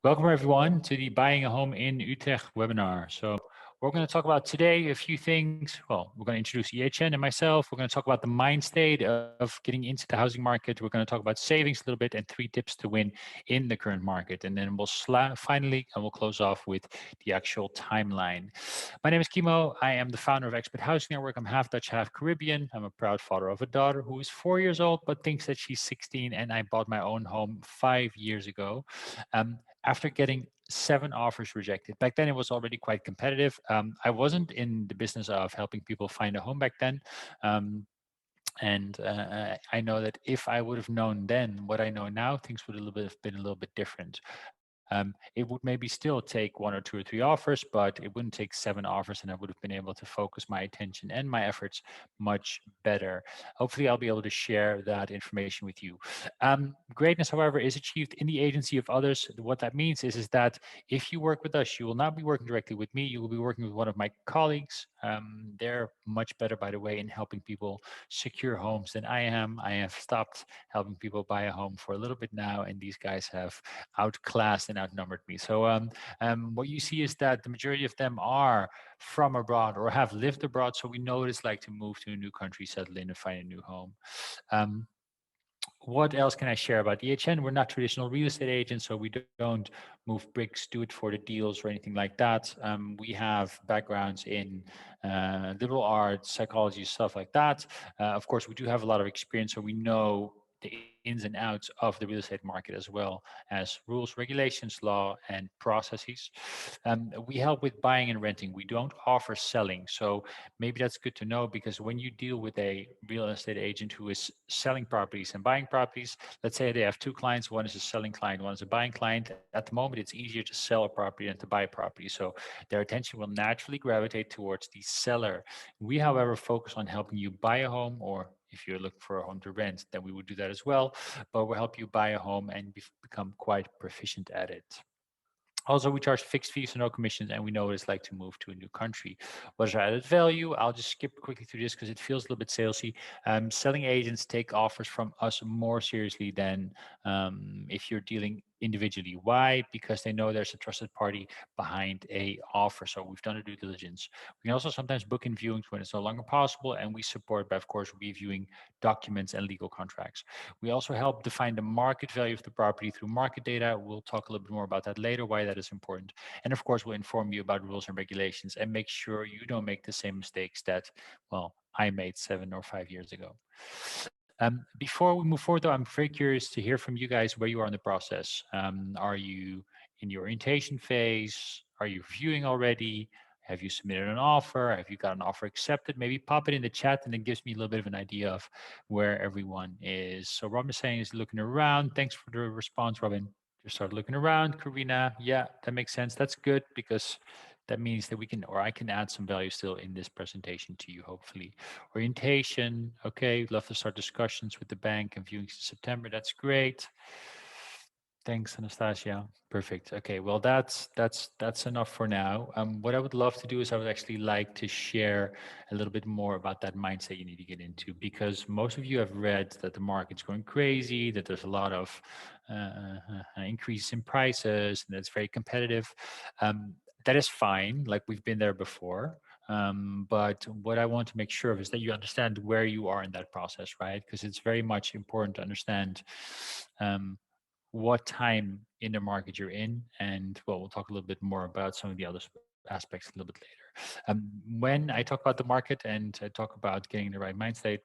Welcome everyone to the Buying a Home in Utrecht webinar. So we're going to talk about today a few things. Well, we're going to introduce EHN and myself. We're going to talk about the mind state of getting into the housing market. We're going to talk about savings a little bit and 3 tips to win in the current market. And then we'll finally, and we'll close off with the actual timeline. My name is Kimo. I am the founder of Expat Housing Network. I'm half Dutch, half Caribbean. I'm a proud father of a daughter who is 4 years old, but thinks that she's 16. And I bought my own home 5 years ago. After getting 7 offers rejected. Back then, it was already quite competitive. I wasn't in the business of helping people find a home back then. And I know that if I would have known then what I know now, things would have been a little bit different. It would maybe still take 1 or 2 or 3 offers, but it wouldn't take 7 offers, and I would have been able to focus my attention and my efforts much better. Hopefully, I'll be able to share that information with you. Greatness, however, is achieved in the agency of others. What that means is that if you work with us, you will not be working directly with me. You will be working with one of my colleagues. They're much better, by the way, in helping people secure homes than I am. I have stopped helping people buy a home for a little bit now, and these guys have outclassed and outnumbered me. So what you see is that the majority of them are from abroad or have lived abroad. So we know what it's like to move to a new country, settle in, and find a new home. What else can I share about EHN? We're not traditional real estate agents, so we don't move bricks, do it for the deals or anything like that. We have backgrounds in liberal arts, psychology, stuff like that. Of course, we do have a lot of experience, so we know the ins and outs of the real estate market as well as rules, regulations, law, and processes. We help with buying and renting. We don't offer selling. So maybe that's good to know, because when you deal with a real estate agent who is selling properties and buying properties, let's say they have 2 clients, one is a selling client, one is a buying client. At the moment, it's easier to sell a property than to buy a property. So their attention will naturally gravitate towards the seller. We, however, focus on helping you buy a home, or if you're looking for a home to rent, then we would do that as well. But we'll help you buy a home and become quite proficient at it. Also, we charge fixed fees and no commissions, and we know what it's like to move to a new country. What is our added value? I'll just skip quickly through this because it feels a little bit salesy. Selling agents take offers from us more seriously than if you're dealing individually. Why? Because they know there's a trusted party behind a offer. So we've done a due diligence. We can also sometimes book in viewings when it's no longer possible, and we support by, of course, reviewing documents and legal contracts. We also help define the market value of the property through market data. We'll talk a little bit more about that later, why that is important. And of course, we'll inform you about rules and regulations and make sure you don't make the same mistakes that, well, I made 7 or 5 years ago. Before we move forward, though, I'm very curious to hear from you guys where you are in the process. Are you in your orientation phase? Are you reviewing already? Have you submitted an offer? Have you got an offer accepted? Maybe pop it in the chat, and it gives me a little bit of an idea of where everyone is. So Robin is saying is looking around. Thanks for the response, Robin. Just start looking around. Karina, yeah, that makes sense. That's good, because that means that we can, or I can add some value still in this presentation to you, hopefully. Orientation, okay, love to start discussions with the bank and viewings in September. That's great. Thanks, Anastasia. Perfect. Okay, well, that's enough for now. What I would love to do is I would actually like to share a little bit more about that mindset you need to get into, because most of you have read that the market's going crazy, that there's a lot of increase in prices, and that's very competitive. That is fine, like we've been there before. But what I want to make sure of is that you understand where you are in that process, right? Because it's very much important to understand what time in the market you're in. And well, we'll talk a little bit more about some of the other aspects a little bit later. When I talk about the market and I talk about getting the right mind state,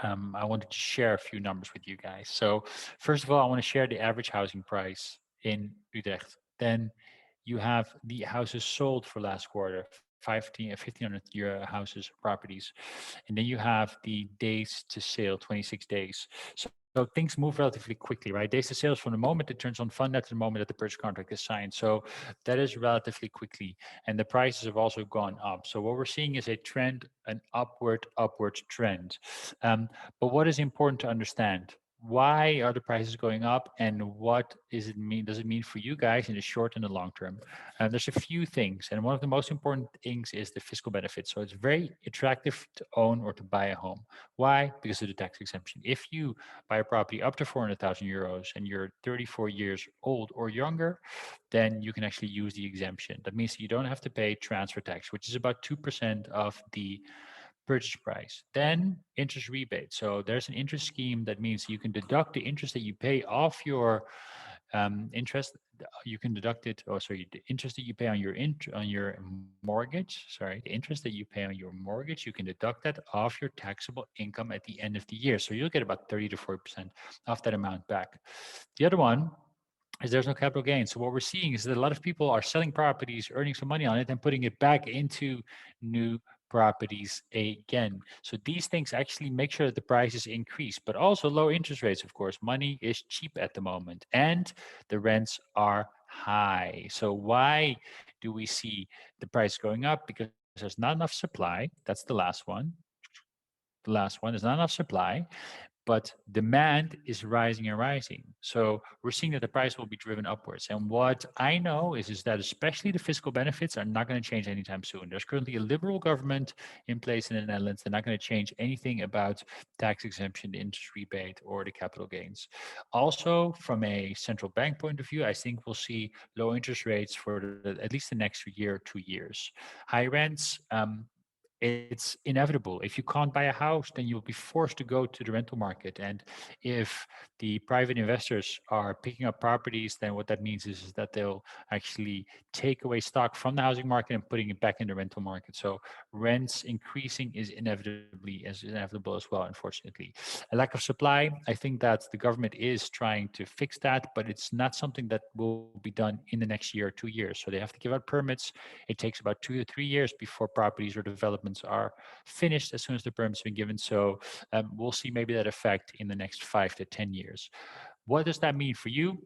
I wanted to share a few numbers with you guys. So first of all, I want to share the average housing price in Utrecht. Then you have the houses sold for last quarter, 1,500 euro houses, properties. And then you have the days to sale, 26 days. So things move relatively quickly, right? Days to sales from the moment it turns on fund to the moment that the purchase contract is signed. So that is relatively quickly. And the prices have also gone up. So what we're seeing is a trend, an upward trend. But what is important to understand? why are the prices going up, and what does it mean for you guys in the short and the long term? There's a few things, and one of the most important things is the fiscal benefit. So it's very attractive to own or to buy a home. Why? Because of the tax exemption. If you buy a property up to 400,000 euros and you're 34 years old or younger, then you can actually use the exemption. That means you don't have to pay transfer tax, which is about 2% of the purchase price. Then interest rebate. So there's an interest scheme that means you can deduct the interest that you pay off your interest. You can deduct it. Oh, sorry, the interest that you pay on your mortgage. Sorry, the interest that you pay on your mortgage, you can deduct that off your taxable income at the end of the year. So you'll get about 30 to 40% of that amount back. The other one is there's no capital gain. So what we're seeing is that a lot of people are selling properties, earning some money on it, and putting it back into new properties again. So these things actually make sure that the prices increase, but also low interest rates, of course. Money is cheap at the moment, and the rents are high. So why do we see the price going up? Because there's not enough supply. That's the last one. The last one is not enough supply, but demand is rising and rising. So we're seeing that the price will be driven upwards. And what I know is that especially the fiscal benefits are not going to change anytime soon. There's currently a liberal government in place in the Netherlands. They're not going to change anything about tax exemption, the interest rebate, or the capital gains. Also, from a central bank point of view, I think we'll see low interest rates for at least the next year or 2 years. High rents, it's inevitable. If you can't buy a house, then you'll be forced to go to the rental market. And if the private investors are picking up properties, then what that means is that they'll actually take away stock from the housing market and putting it back in the rental market. So rents increasing is inevitable as well, unfortunately. A lack of supply, I think that the government is trying to fix that, but it's not something that will be done in the next year or 2 years. So they have to give out permits. It takes about 2 to 3 years before properties or developments are finished as soon as the permit's been given. So we'll see maybe that effect in the next 5 to 10 years. What does that mean for you?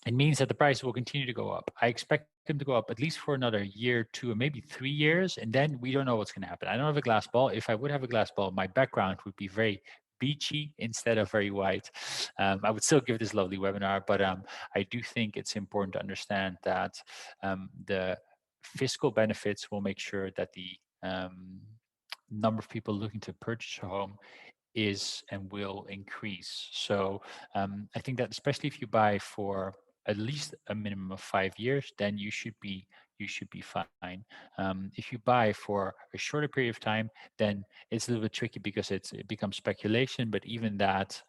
It means that the price will continue to go up. I expect them to go up at least for another year, 2, or maybe 3 years, and then we don't know what's going to happen. I don't have a glass ball. If I would have a glass ball, my background would be very beachy instead of very white. I would still give this lovely webinar, but I do think it's important to understand that the fiscal benefits will make sure that the number of people looking to purchase a home is and will increase. So I think that especially if you buy for at least a minimum of 5 years, then you should be fine. If you buy for a shorter period of time, then it's a little bit tricky because it becomes speculation. But even that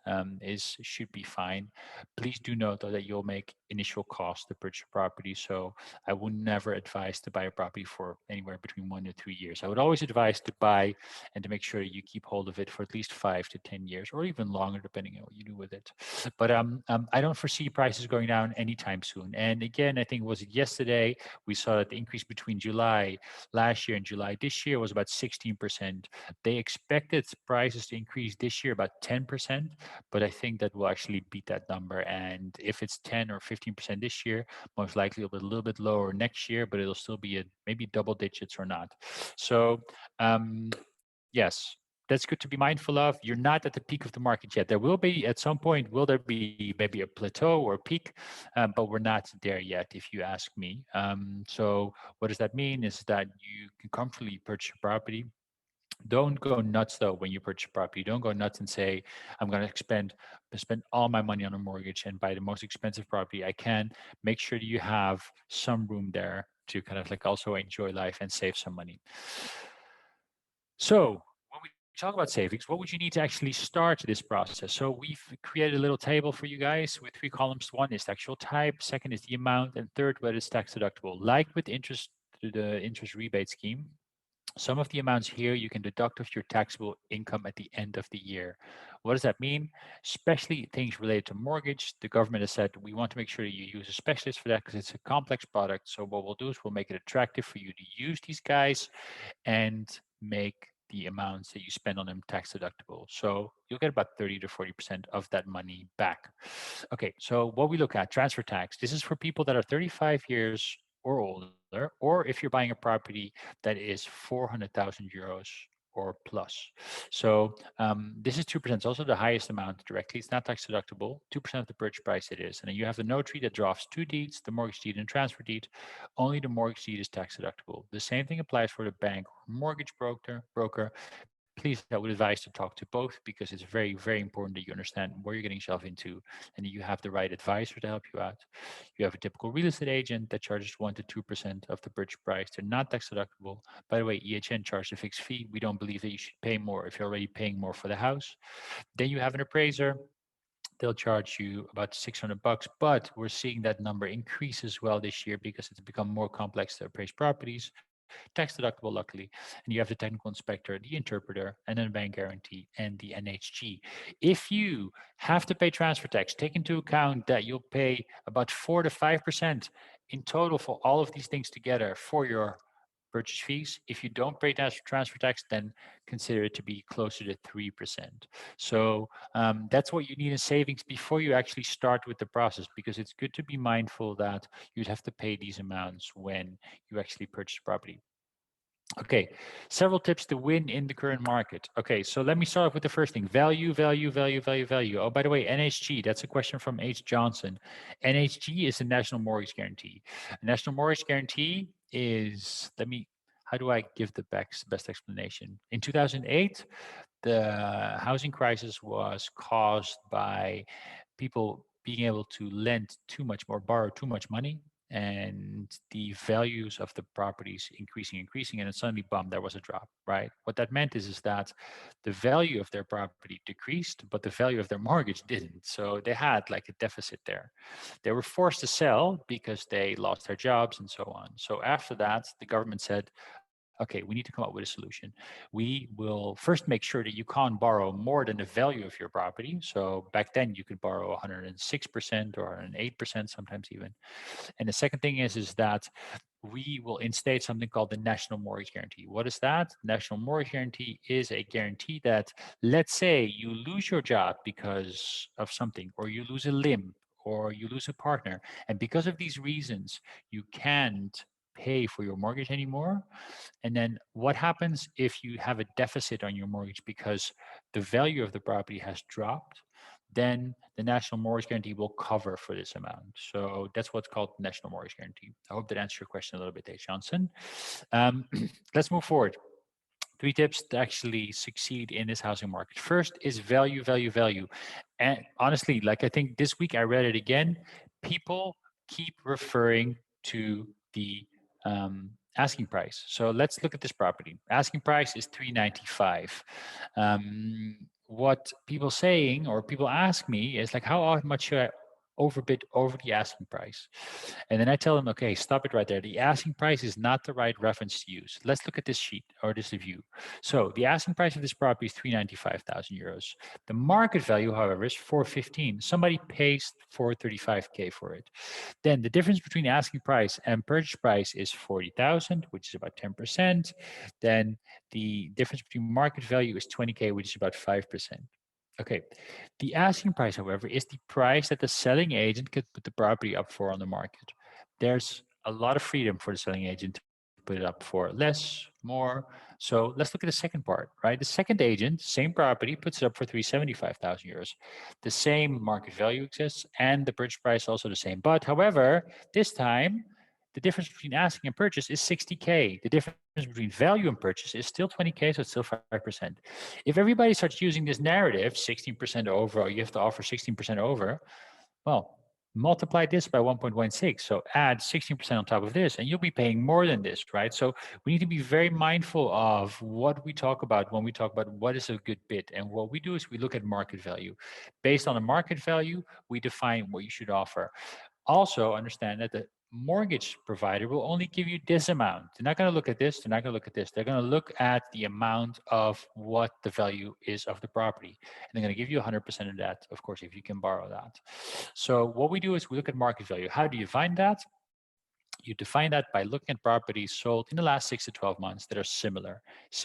should be fine. Please do note though that you'll make initial costs to purchase a property. So I would never advise to buy a property for anywhere between 1 to 3 years. I would always advise to buy and to make sure you keep hold of it for at least 5 to 10 years, or even longer, depending on what you do with it. But I don't foresee prices going down anytime soon. And again, I think it was yesterday we saw that the increase between July last year and July this year was about 16%. They expected prices to increase this year about 10%, but I think that will actually beat that number. And if it's 10 or 15% this year, most likely it'll be a little bit lower next year, but it'll still be at maybe double digits or not. So yes, that's good to be mindful of. You're not at the peak of the market yet. There will be at some point, will there be maybe a plateau or a peak, but we're not there yet, if you ask me. So what does that mean is that you can comfortably purchase a property. Don't go nuts though when you purchase a property. Don't go nuts and say, I'm going to spend all my money on a mortgage and buy the most expensive property I can. Make sure that you have some room there to kind of like also enjoy life and save some money. So when we talk about savings, what would you need to actually start this process? So we've created a little table for you guys with 3 columns. One is the actual type, second is the amount, and third, whether it's tax deductible. Like with the interest rebate scheme, some of the amounts here you can deduct off your taxable income at the end of the year. What does that mean? Especially things related to mortgage. The government has said we want to make sure that you use a specialist for that because it's a complex product. So what we'll do is we'll make it attractive for you to use these guys and make the amounts that you spend on them tax deductible. So you'll get about 30 to 40% of that money back. Okay, so what we look at, transfer tax. This is for people that are 35 years or older, or if you're buying a property that is 400,000 euros or plus. So this is 2%. It's also the highest amount directly. It's not tax deductible. 2% of the purchase price it is. And then you have the notary that drafts two deeds, the mortgage deed and transfer deed. Only the mortgage deed is tax deductible. The same thing applies for the bank or mortgage broker. Please, I would advise to talk to both because it's very, very important that you understand where you're getting yourself into and you have the right advisor to help you out. You have a typical real estate agent that charges 1 to 2% of the purchase price. They're not tax deductible. By the way, EHN charges a fixed fee. We don't believe that you should pay more if you're already paying more for the house. Then you have an appraiser. They'll charge you about $600, but we're seeing that number increase as well this year because it's become more complex to appraise properties. Tax deductible, luckily. And you have the technical inspector, the interpreter, and then bank guarantee and the NHG. If you have to pay transfer tax, take into account that you'll pay about 4 to 5% in total for all of these things together for your purchase fees. If you don't pay transfer tax, then consider it to be closer to 3%. So that's what you need in savings before you actually start with the process, because it's good to be mindful that you'd have to pay these amounts when you actually purchase property. Okay, several tips to win in the current market. Okay, so let me start off with the first thing, value, value, value, value, value. Oh, by the way, NHG, that's a question from H. Johnson. NHG is the National Mortgage Guarantee. The National Mortgage Guarantee is, how do I give the best explanation? In 2008, the housing crisis was caused by people being able to lend too much or borrow too much money, and the values of the properties increasing, and then suddenly, bum, there was a drop, right? What that meant is that the value of their property decreased, but the value of their mortgage didn't. So they had like a deficit there. They were forced to sell because they lost their jobs and so on. So after that, the government said, okay, we need to come up with a solution. We will first make sure that you can't borrow more than the value of your property. So back then you could borrow 106% or 108%, sometimes even. And the second thing is that we will instate something called the National Mortgage Guarantee. What is that? National Mortgage Guarantee is a guarantee that, let's say you lose your job because of something, or you lose a limb, or you lose a partner, and because of these reasons, you can't pay for your mortgage anymore. And then what happens if you have a deficit on your mortgage because the value of the property has dropped? Then the National Mortgage Guarantee will cover for this amount. So that's what's called National Mortgage Guarantee. I hope that answers your question a little bit, Dave Johnson. Let's move forward. 3 tips to actually succeed in this housing market. First is value, value, value. And honestly, like I think this week I read it again, people keep referring to the asking price. So let's look at this property. Asking price is $395. What people saying or people ask me is like, how much should I overbid over the asking price? And then I tell them, okay, stop it right there. The asking price is not the right reference to use. Let's look at this sheet or this review. So the asking price of this property is 395,000 euros. The market value, however, is 415. Somebody pays 435K for it. Then the difference between asking price and purchase price is 40,000, which is about 10%. Then the difference between market value is 20K, which is about 5%. Okay. The asking price, however, is the price that the selling agent could put the property up for on the market. There's a lot of freedom for the selling agent to put it up for less, more. So let's look at the second part, right? The second agent, same property, puts it up for 375,000 euros. The same market value exists and the purchase price also the same. But however, this time, the difference between asking and purchase is 60K. The difference between value and purchase is still 20K, so it's still 5%. If everybody starts using this narrative, 16% over, or you have to offer 16% over, well, multiply this by 1.16. So add 16% on top of this, and you'll be paying more than this, right? So we need to be very mindful of what we talk about when we talk about what is a good bid. And what we do is we look at market value. Based on the market value, we define what you should offer. Also understand that the mortgage provider will only give you this amount. They're not going to look at this. They're not going to look at this. They're going to look at the amount of what the value is of the property. And they're going to give you 100% of that, of course, if you can borrow that. So what we do is we look at market value. How do you find that? You define that by looking at properties sold in the last 6 to 12 months that are similar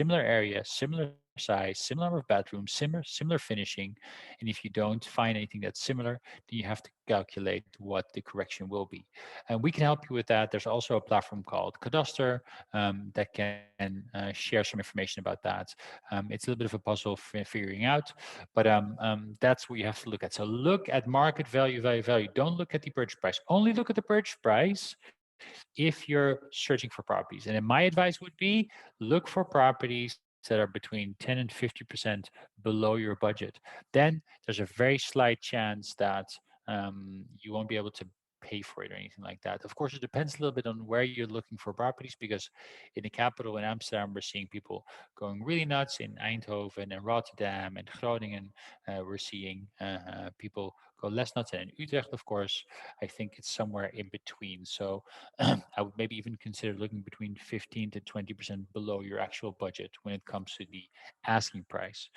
area, similar size, similar number of bedrooms, similar finishing. And if you don't find anything that's similar, then you have to calculate what the correction will be. And we can help you with that. There's also a platform called Cadastre that can share some information about that. It's a little bit of a puzzle figuring out, but that's what you have to look at. So look at market value, value. Don't look at the purchase price. Only look at the purchase price if you're searching for properties. And then my advice would be look for properties that are between 10 and 50% below your budget. Then there's a very slight chance that you won't be able to pay for it or anything like that. Of course, it depends a little bit on where you're looking for properties, because in the capital in Amsterdam, we're seeing people going really nuts. In Eindhoven and Rotterdam and Groningen, we're seeing people go less nuts. And in Utrecht, of course, I think it's somewhere in between. So I would maybe even consider looking between 15 to 20% below your actual budget when it comes to the asking price.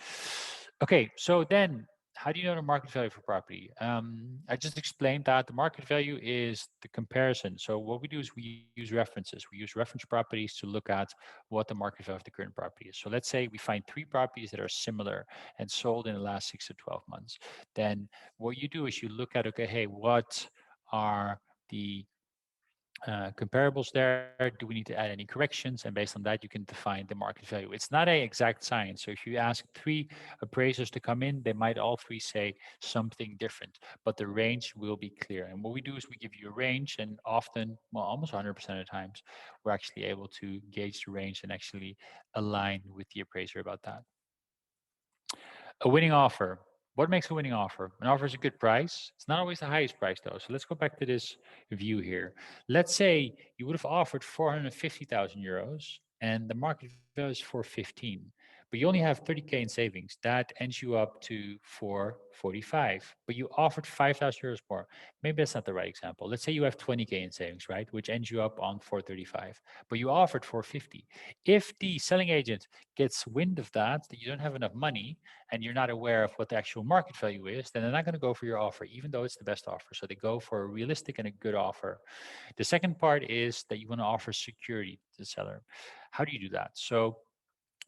Okay, so then how do you know the market value for property? I just explained that the market value is the comparison. So what we do is we use references. We use reference properties to look at what the market value of the current property is. So let's say we find 3 properties that are similar and sold in the last 6 to 12 months. Then what you do is you look at, okay, hey, what are the comparables there? Do we need to add any corrections? And based on that, you can define the market value. It's not a exact science. So if you ask 3 appraisers to come in, they might all 3 say something different, but the range will be clear. And what we do is we give you a range, and often, well, almost 100% of the times, we're actually able to gauge the range and actually align with the appraiser about that. A winning offer. What makes a winning offer? An offer is a good price. It's not always the highest price though. So let's go back to this view here. Let's say you would have offered 450,000 euros and the market value is 415, but you only have 30K in savings. That ends you up to 445, but you offered 5,000 euros more. Maybe that's not the right example. Let's say you have 20K in savings, right? Which ends you up on 435, but you offered 450. If the selling agent gets wind of that you don't have enough money, and you're not aware of what the actual market value is, then they're not going to go for your offer, even though it's the best offer. So they go for a realistic and a good offer. The second part is that you want to offer security to the seller. How do you do that? So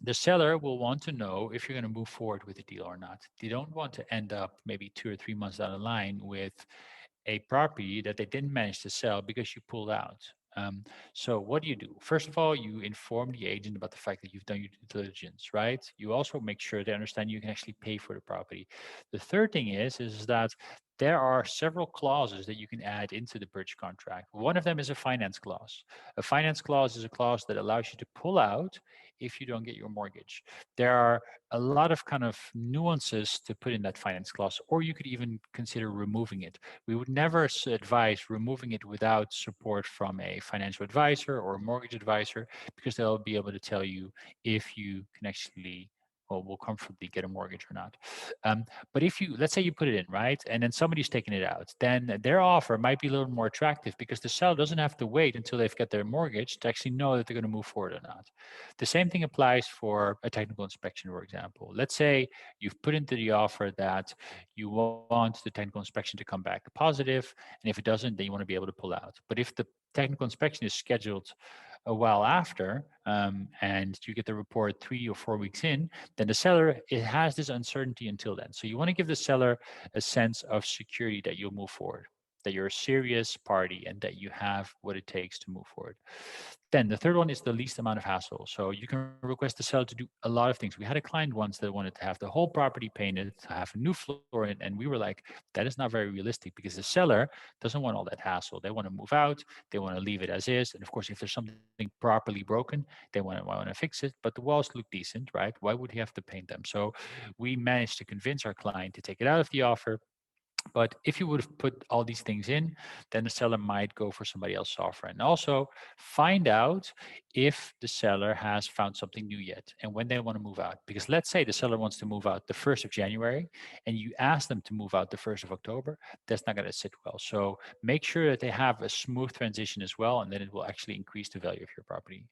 the seller will want to know if you're going to move forward with the deal or not. They don't want to end up maybe 2 or 3 months down the line with a property that they didn't manage to sell because you pulled out. So what do you do? First of all, you inform the agent about the fact that you've done your due diligence, right? You also make sure they understand you can actually pay for the property. The third thing is that there are several clauses that you can add into the purchase contract. One of them is a finance clause. A finance clause is a clause that allows you to pull out if you don't get your mortgage. There are a lot of kind of nuances to put in that finance clause, or you could even consider removing it. We would never advise removing it without support from a financial advisor or a mortgage advisor, because they'll be able to tell you if you can actually, well, will comfortably get a mortgage or not. But if you, let's say you put it in, right, and then somebody's taking it out, then their offer might be a little more attractive because the seller doesn't have to wait until they've got their mortgage to actually know that they're going to move forward or not. The same thing applies for a technical inspection, for example. Let's say you've put into the offer that you want the technical inspection to come back positive, and if it doesn't, then you want to be able to pull out. But if the technical inspection is scheduled a while after, and you get the report 3 or 4 weeks in, then the seller, it has this uncertainty until then. So you want to give the seller a sense of security that you'll move forward, that you're a serious party, and that you have what it takes to move forward. Then the third one is the least amount of hassle. So you can request the seller to do a lot of things. We had a client once that wanted to have the whole property painted, to have a new floor in, and we were like, that is not very realistic, because the seller doesn't want all that hassle. They want to move out, they want to leave it as is, and of course, if there's something properly broken, they want to fix it. But the walls look decent, right? Why would he have to paint them? So we managed to convince our client to take it out of the offer. But if you would have put all these things in, then the seller might go for somebody else's offer. And also find out if the seller has found something new yet and when they want to move out. Because let's say the seller wants to move out the 1st of January and you ask them to move out the 1st of October, that's not going to sit well. So make sure that they have a smooth transition as well, and then it will actually increase the value of your property,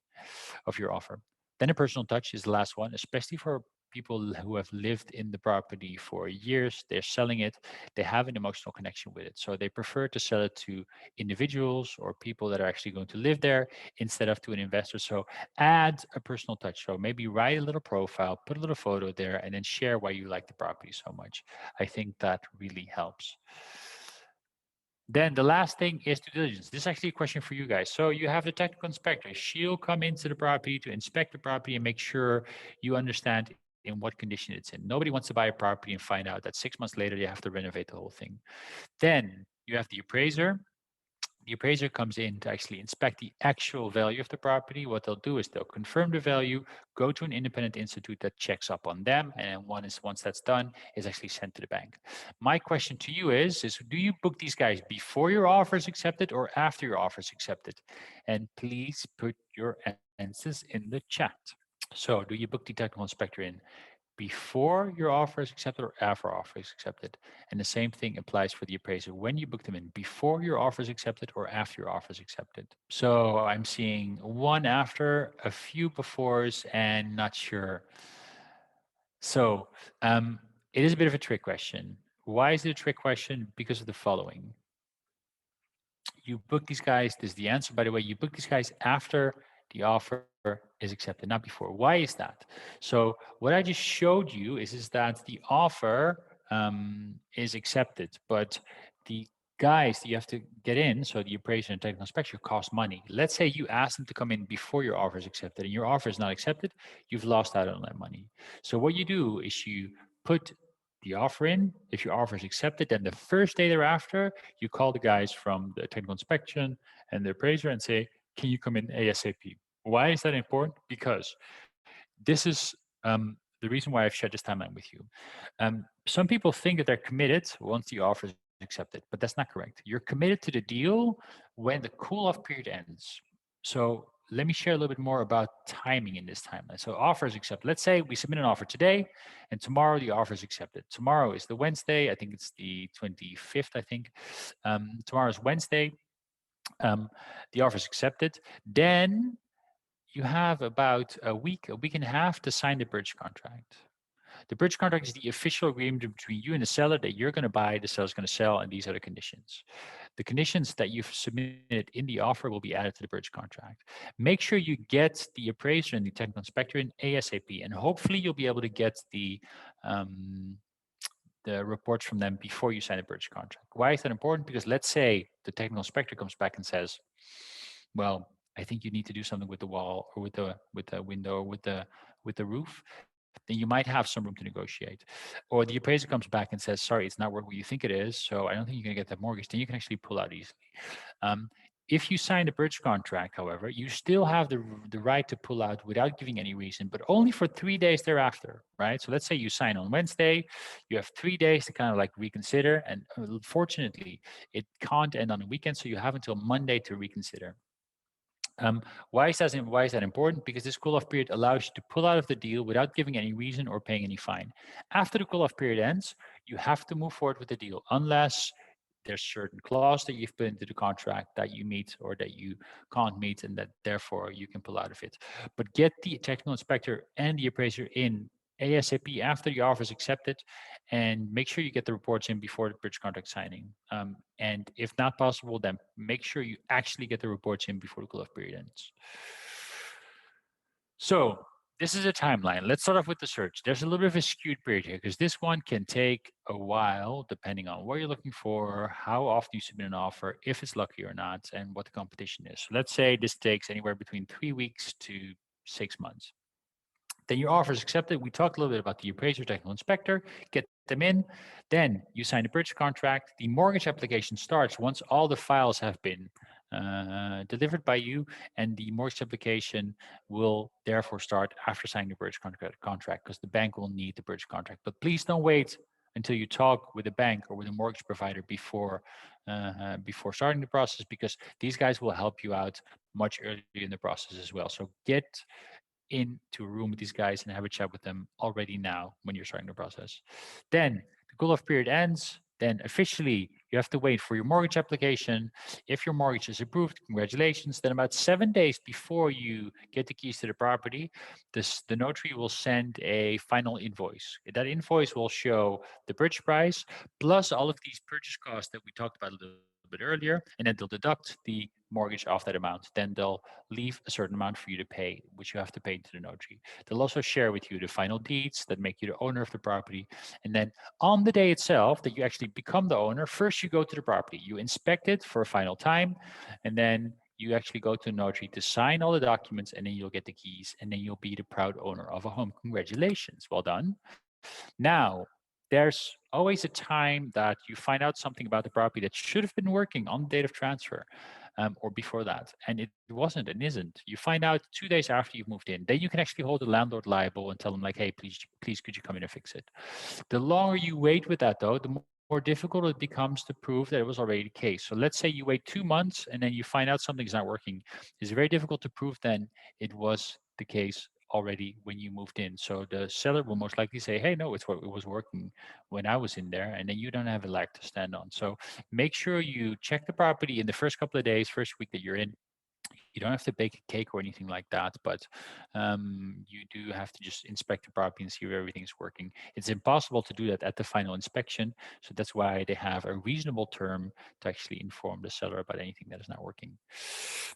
of your offer. Then a personal touch is the last one, especially for people who have lived in the property for years, they're selling it, they have an emotional connection with it. So they prefer to sell it to individuals or people that are actually going to live there instead of to an investor. So add a personal touch. So maybe write a little profile, put a little photo there, and then share why you like the property so much. I think that really helps. Then the last thing is due diligence. This is actually a question for you guys. So you have the technical inspector. She'll come into the property to inspect the property and make sure you understand in what condition it's in. Nobody wants to buy a property and find out that 6 months later they have to renovate the whole thing. Then you have the appraiser. The appraiser comes in to actually inspect the actual value of the property. What they'll do is they'll confirm the value, go to an independent institute that checks up on them, and once that's done, is actually sent to the bank. My question to you is do you book these guys before your offer is accepted or after your offer is accepted? And please put your answers in the chat. So do you book the technical inspector in before your offer is accepted or after offer is accepted? And the same thing applies for the appraiser. When you book them in, before your offer is accepted or after your offer is accepted? So I'm seeing one after, a few befores, and not sure. So it is a bit of a trick question. Why is it a trick question? Because of the following. You book these guys, this is the answer, by the way, you book these guys after the offer is accepted, not before. Why is that? So what I just showed you is that the offer is accepted, but the guys that you have to get in, so the appraiser and technical inspection, cost money. Let's say you ask them to come in before your offer is accepted and your offer is not accepted, you've lost out on that money. So what you do is you put the offer in. If your offer is accepted, then the first day thereafter, you call the guys from the technical inspection and the appraiser and say, can you come in ASAP? Why is that important? Because this is the reason why I've shared this timeline with you. Some people think that they're committed once the offer is accepted, but that's not correct. You're committed to the deal when the cool-off period ends. So let me share a little bit more about timing in this timeline. So offer is accepted. Let's say we submit an offer today, and tomorrow the offer is accepted. Tomorrow is the Wednesday. I think it's the 25th, I think. Tomorrow is Wednesday. The offer is accepted. Then you have about a week and a half to sign the bridge contract. The bridge contract is the official agreement between you and the seller that you're going to buy, the seller's going to sell, and these are the conditions. The conditions that you've submitted in the offer will be added to the bridge contract. Make sure you get the appraiser and the technical inspector in ASAP, and hopefully you'll be able to get the reports from them before you sign a bridge contract. Why is that important? Because let's say the technical inspector comes back and says, well, I think you need to do something with the wall or with the window or with the roof, then you might have some room to negotiate. Or the appraiser comes back and says, sorry, it's not what you think it is, so I don't think you're going to get that mortgage. Then you can actually pull out easily. If you sign the bridge contract, however, you still have the right to pull out without giving any reason, but only for 3 days thereafter, right? So let's say you sign on Wednesday, you have 3 days to kind of like reconsider, and unfortunately, it can't end on a weekend, so you have until Monday to reconsider. Why is that important? Because this cool-off period allows you to pull out of the deal without giving any reason or paying any fine. After the cool-off period ends, you have to move forward with the deal unless there's certain clause that you've put into the contract that you meet or that you can't meet, and that therefore you can pull out of it. But get the technical inspector and the appraiser in ASAP after the offer is accepted, and make sure you get the reports in before the bridge contract signing. And if not possible, then make sure you actually get the reports in before the cool-off period ends. So this is a timeline. Let's start off with the search. There's a little bit of a skewed period here because this one can take a while depending on what you're looking for, how often you submit an offer, if it's lucky or not, and what the competition is. So let's say this takes anywhere between 3 weeks to 6 months. Then your offer is accepted. We talked a little bit about the appraiser, technical inspector, get them in. Then you sign the bridge contract. The mortgage application starts once all the files have been delivered by you, and the mortgage application will therefore start after signing the bridge contract because the bank will need the bridge contract. But please don't wait until you talk with a bank or with a mortgage provider before starting the process, because these guys will help you out much earlier in the process as well. So get into a room with these guys and have a chat with them already now when you're starting the process. Then the cool-off period ends. Then officially You have to wait for your mortgage application. If your mortgage is approved, congratulations. Then about 7 days before you get the keys to the property, the notary will send a final invoice. That invoice will show the purchase price plus all of these purchase costs that we talked about a little bit earlier, and then they'll deduct the mortgage off that amount. Then they'll leave a certain amount for you to pay, which you have to pay to the notary. They'll also share with you the final deeds that make you the owner of the property. And then on the day itself that you actually become the owner, first you go to the property, you inspect it for a final time, and then you actually go to a notary to sign all the documents, and then you'll get the keys, and then you'll be the proud owner of a home. Congratulations, well done. Now, there's always a time that you find out something about the property that should have been working on the date of transfer, or before that, and it wasn't and isn't. You find out 2 days after you've moved in. Then you can actually hold the landlord liable and tell them like, hey, please, could you come in and fix it? The longer you wait with that, though, the more difficult it becomes to prove that it was already the case. So let's say you wait 2 months and then you find out something's not working. It's very difficult to prove then it was the case already when you moved in. So the seller will most likely say, hey, no, it was working when I was in there, and then you don't have a leg to stand on. So make sure you check the property in the first couple of days, first week that you're in. You don't have to bake a cake or anything like that, but you do have to just inspect the property and see if everything's working. It's impossible to do that at the final inspection, so that's why they have a reasonable term to actually inform the seller about anything that is not working.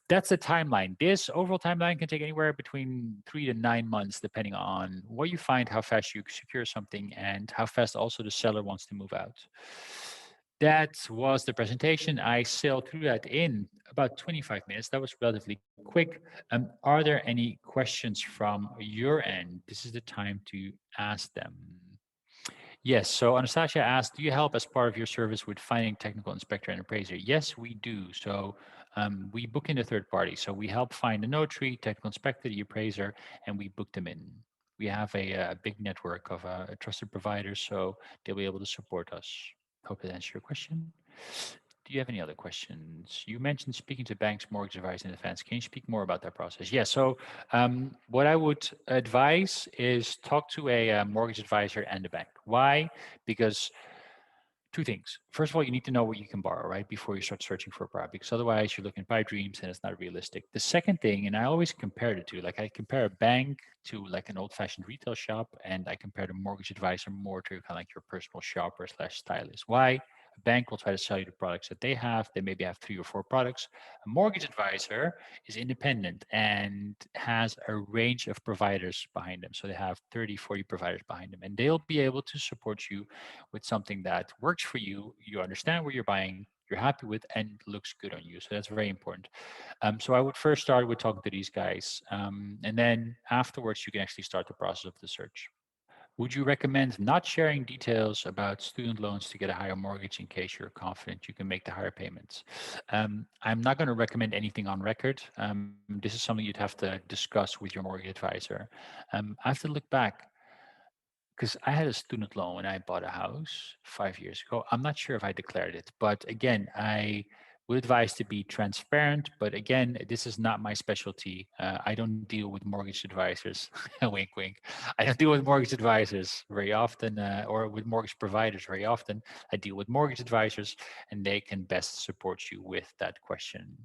That's the timeline. This overall timeline can take anywhere between 3 to 9 months, depending on what you find, how fast you secure something, and how fast also the seller wants to move out. That was the presentation. I sailed through that in about 25 minutes. That was relatively quick. Are there any questions from your end? This is the time to ask them. Yes, so Anastasia asked, do you help as part of your service with finding technical inspector and appraiser? Yes, we do. So we book in a third party. So we help find the notary, technical inspector, the appraiser, and we book them in. We have a big network of trusted providers, so they'll be able to support us. Hope that answers your question. Do you have any other questions? You mentioned speaking to banks, mortgage advisors in advance. Can you speak more about that process? Yeah, so what I would advise is talk to a mortgage advisor and a bank. Why? Because two things. First of all, you need to know what you can borrow, right, before you start searching for a property, because otherwise you're looking at pipe dreams and it's not realistic. The second thing, and I always compare the two, like I compare a bank to like an old-fashioned retail shop, and I compare the mortgage advisor more to kind of like your personal shopper slash stylist. Why? A bank will try to sell you the products that they have. They maybe have 3 or 4 products. A mortgage advisor is independent and has a range of providers behind them. So they have 30, 40 providers behind them, and they'll be able to support you with something that works for you. You understand what you're buying, you're happy with, and looks good on you. So that's very important. So I would first start with talking to these guys, and then afterwards you can actually start the process of the search. Would you recommend not sharing details about student loans to get a higher mortgage in case you're confident you can make the higher payments? I'm not going to recommend anything on record. This is something you'd have to discuss with your mortgage advisor. I have to look back because I had a student loan when I bought a house 5 years ago. I'm not sure if I declared it, but again, I would advise to be transparent. But again, this is not my specialty. I don't deal with mortgage advisors. Wink, wink. I don't deal with mortgage advisors very often, or with mortgage providers very often. I deal with mortgage advisors, and they can best support you with that question.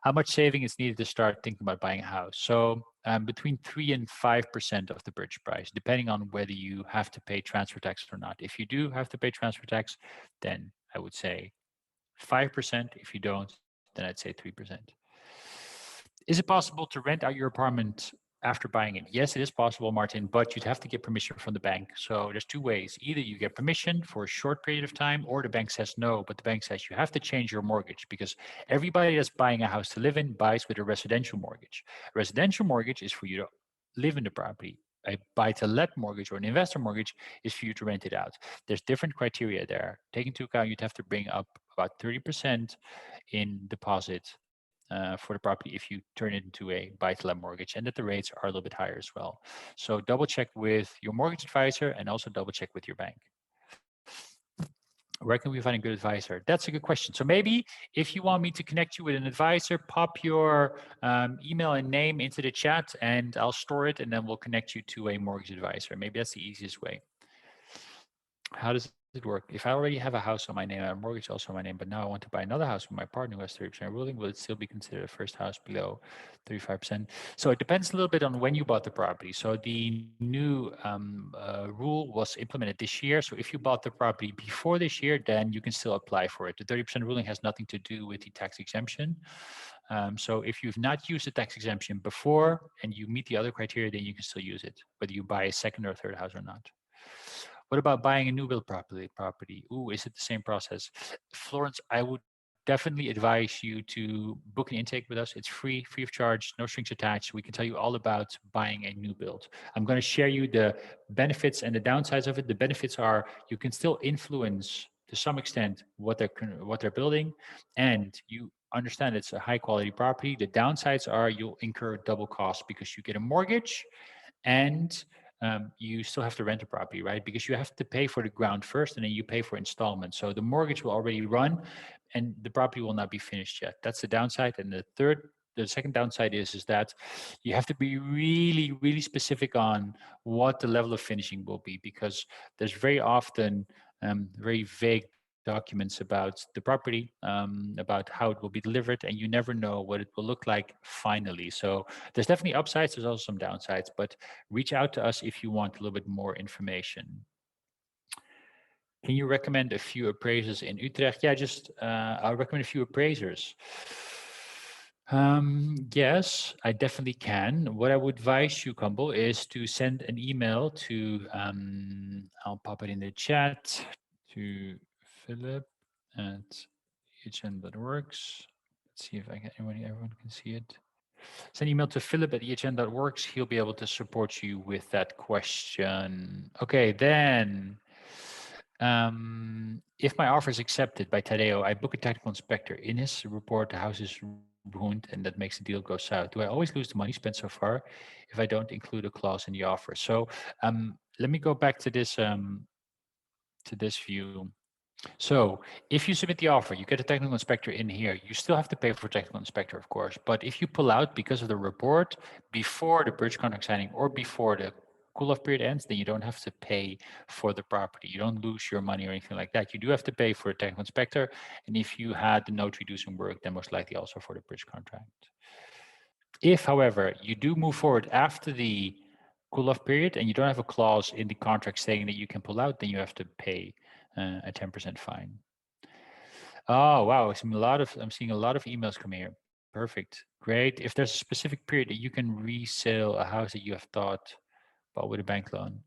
How much saving is needed to start thinking about buying a house? So between 3 and 5% of the purchase price, depending on whether you have to pay transfer tax or not. If you do have to pay transfer tax, then I would say 5%. If you don't, then I'd say 3%. Is it possible to rent out your apartment after buying it? Yes, it is possible, Martin, but you'd have to get permission from the bank. So there's 2 ways. Either you get permission for a short period of time, or the bank says no, but the bank says you have to change your mortgage, because everybody that's buying a house to live in buys with a residential mortgage. A residential mortgage is for you to live in the property. A buy-to-let mortgage or an investor mortgage is for you to rent it out. There's different criteria there. Take into account you'd have to bring up about 30% in deposit for the property if you turn it into a buy-to-let mortgage, and that the rates are a little bit higher as well. So double check with your mortgage advisor, and also double check with your bank. Where can we find a good advisor? That's a good question. So maybe if you want me to connect you with an advisor, pop your email and name into the chat, and I'll store it, and then we'll connect you to a mortgage advisor. Maybe that's the easiest way. How does it work? If I already have a house on my name and a mortgage also on my name, but now I want to buy another house with my partner who has 30% ruling, will it still be considered a first house below 35%? So it depends a little bit on when you bought the property. So the new rule was implemented this year. So if you bought the property before this year, then you can still apply for it. The 30% ruling has nothing to do with the tax exemption. So if you've not used the tax exemption before and you meet the other criteria, then you can still use it, whether you buy a second or third house or not. What about buying a new build property? Ooh, is it the same process? Florence, I would definitely advise you to book an intake with us. It's free of charge, no strings attached. We can tell you all about buying a new build. I'm going to share you the benefits and the downsides of it. The benefits are you can still influence to some extent what they're building, and you understand it's a high quality property. The downsides are you'll incur double costs because you get a mortgage and you still have to rent a property, right? Because you have to pay for the ground first and then you pay for installments. So the mortgage will already run and the property will not be finished yet. That's the downside. And the second downside is that you have to be really specific on what the level of finishing will be, because there's very often very vague documents about the property, about how it will be delivered, and you never know what it will look like finally. So there's definitely upsides, there's also some downsides, but reach out to us if you want a little bit more information. Can you recommend a few appraisers in Utrecht? Yeah, I'll recommend a few appraisers. Yes, I definitely can. What I would advise you, Campbell, is to send an email to, I'll pop it in the chat, to Philip at ehn.works. Let's see if everyone can see it. Send an email to Philip at ehn.works. He'll be able to support you with that question. Okay, then if my offer is accepted by Tadeo, I book a technical inspector. In his report, the house is ruined and that makes the deal go south. Do I always lose the money spent so far if I don't include a clause in the offer? So let me go back to this view. So if you submit the offer, you get a technical inspector in here, you still have to pay for a technical inspector, of course. But if you pull out because of the report before the bridge contract signing or before the cool-off period ends, then you don't have to pay for the property. You don't lose your money or anything like that. You do have to pay for a technical inspector. And if you had the notary do some work, then most likely also for the bridge contract. If, however, you do move forward after the cool-off period and you don't have a clause in the contract saying that you can pull out, then you have to pay a 10% fine. Oh, wow. I'm seeing a lot of emails come here. Perfect. Great. If there's a specific period that you can resell a house that you have thought about with a bank loan.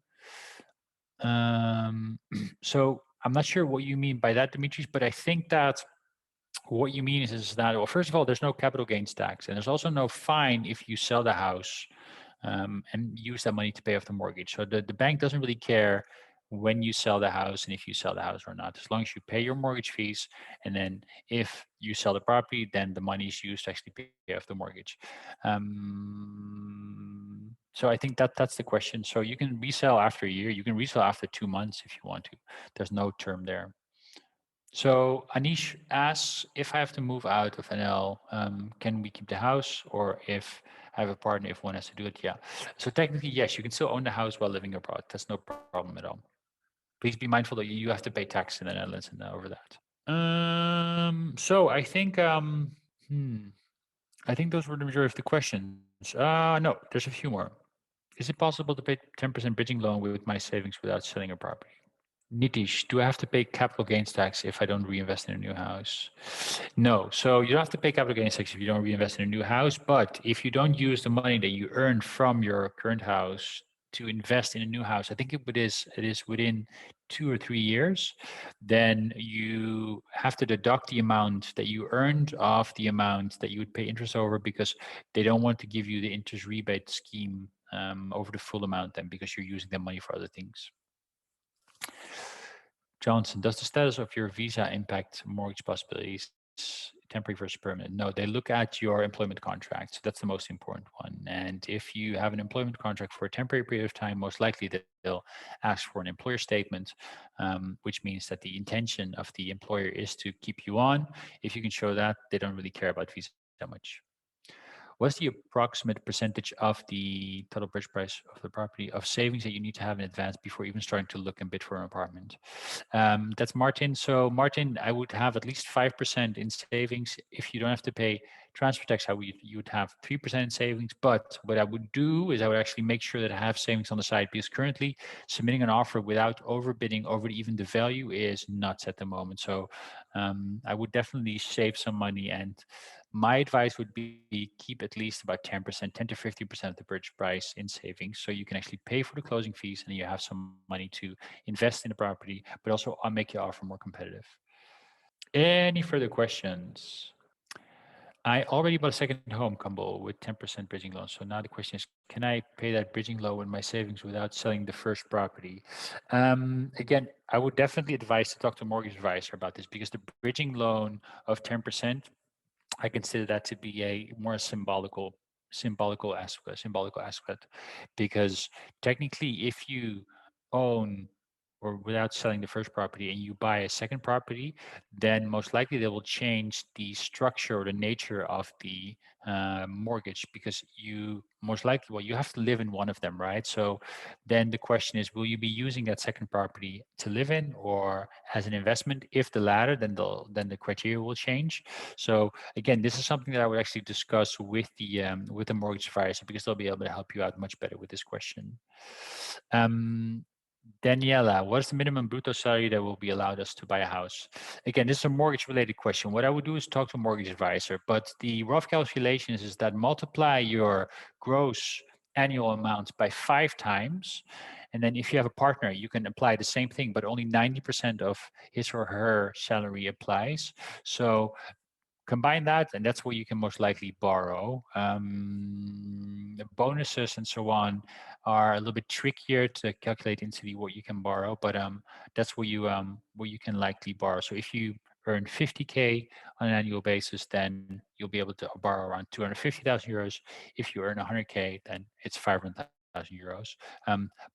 So I'm not sure what you mean by that, Dimitris, but I think that what you mean is that, well, first of all, there's no capital gains tax, and there's also no fine if you sell the house and use that money to pay off the mortgage. So the bank doesn't really care when you sell the house and if you sell the house or not, as long as you pay your mortgage fees. And then if you sell the property, then the money is used to actually pay off the mortgage. So I think that's the question. So you can resell after a year, you can resell after 2 months if you want to. There's no term there. So Anish asks, if I have to move out of NL, can we keep the house? Or if I have a partner, if one has to do it? Yeah. So technically, yes, you can still own the house while living abroad. That's no problem at all. Please be mindful that you have to pay tax in the Netherlands and over that. So I think those were the majority of the questions. No, there's a few more. Is it possible to pay 10% bridging loan with my savings without selling a property? Nitish, do I have to pay capital gains tax if I don't reinvest in a new house? No. So you don't have to pay capital gains tax if you don't reinvest in a new house. But if you don't use the money that you earn from your current house to invest in a new house, I think it is within 2 or 3 years, then you have to deduct the amount that you earned off the amount that you would pay interest over, because they don't want to give you the interest rebate scheme over the full amount then, because you're using the money for other things. Johnson, does the status of your visa impact mortgage possibilities, temporary versus permanent? No, they look at your employment contract. So that's the most important one. And if you have an employment contract for a temporary period of time, most likely they'll ask for an employer statement, which means that the intention of the employer is to keep you on. If you can show that, they don't really care about visa that much. what's the approximate percentage of the total purchase price of the property of savings that you need to have in advance before even starting to look and bid for an apartment? That's Martin. So Martin, I would have at least 5% in savings. If you don't have to pay transfer tax, you would have 3% in savings. But what I would do is I would actually make sure that I have savings on the side, because currently submitting an offer without overbidding over even the value is nuts at the moment. So I would definitely save some money, and my advice would be keep at least about 10%, 10 to 50% of the purchase price in savings, so you can actually pay for the closing fees and you have some money to invest in the property, but also make your offer more competitive. Any further questions? I already bought a second home, Kumbo, with 10% bridging loan. So now the question is, can I pay that bridging loan with my savings without selling the first property? Again, I would definitely advise to talk to a mortgage advisor about this, because the bridging loan of 10%, I consider that to be a more symbolical aspect, because technically, if you own or without selling the first property and you buy a second property, then most likely they will change the structure or the nature of the mortgage, because you most likely, well, you have to live in one of them, right? So then the question is, will you be using that second property to live in or as an investment? If the latter, then the criteria will change. So again, this is something that I would actually discuss with the mortgage advisor, because they'll be able to help you out much better with this question. Daniela, what is the minimum brutto salary that will be allowed us to buy a house? Again, this is a mortgage related question. What I would do is talk to a mortgage advisor, but the rough calculations is that multiply your gross annual amount by 5 times. And then if you have a partner, you can apply the same thing, but only 90% of his or her salary applies. So combine that, and that's where you can most likely borrow. The bonuses and so on are a little bit trickier to calculate into what you can borrow, but that's where you can likely borrow. So if you earn 50K on an annual basis, then you'll be able to borrow around 250,000 euros. If you earn 100K, then it's 500,000 euros.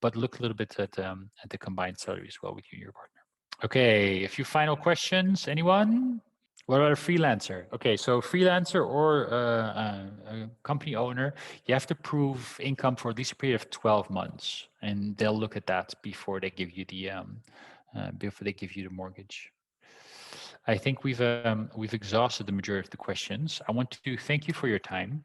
But look a little bit at the combined salary as well with you and your partner. Okay, a few final questions. Anyone? What about a freelancer? Okay, so freelancer or a company owner, you have to prove income for at least a period of 12 months, and they'll look at that before they give you the mortgage. I think we've exhausted the majority of the questions. I want to thank you for your time.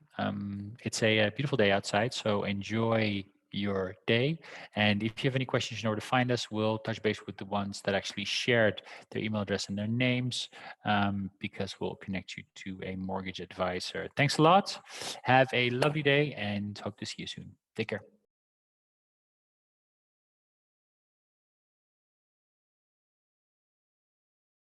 It's a beautiful day outside, so enjoy your day. And if you have any questions, you know where to find us. We'll touch base with the ones that actually shared their email address and their names, because we'll connect you to a mortgage advisor. Thanks a lot. Have a lovely day and hope to see you soon. Take care.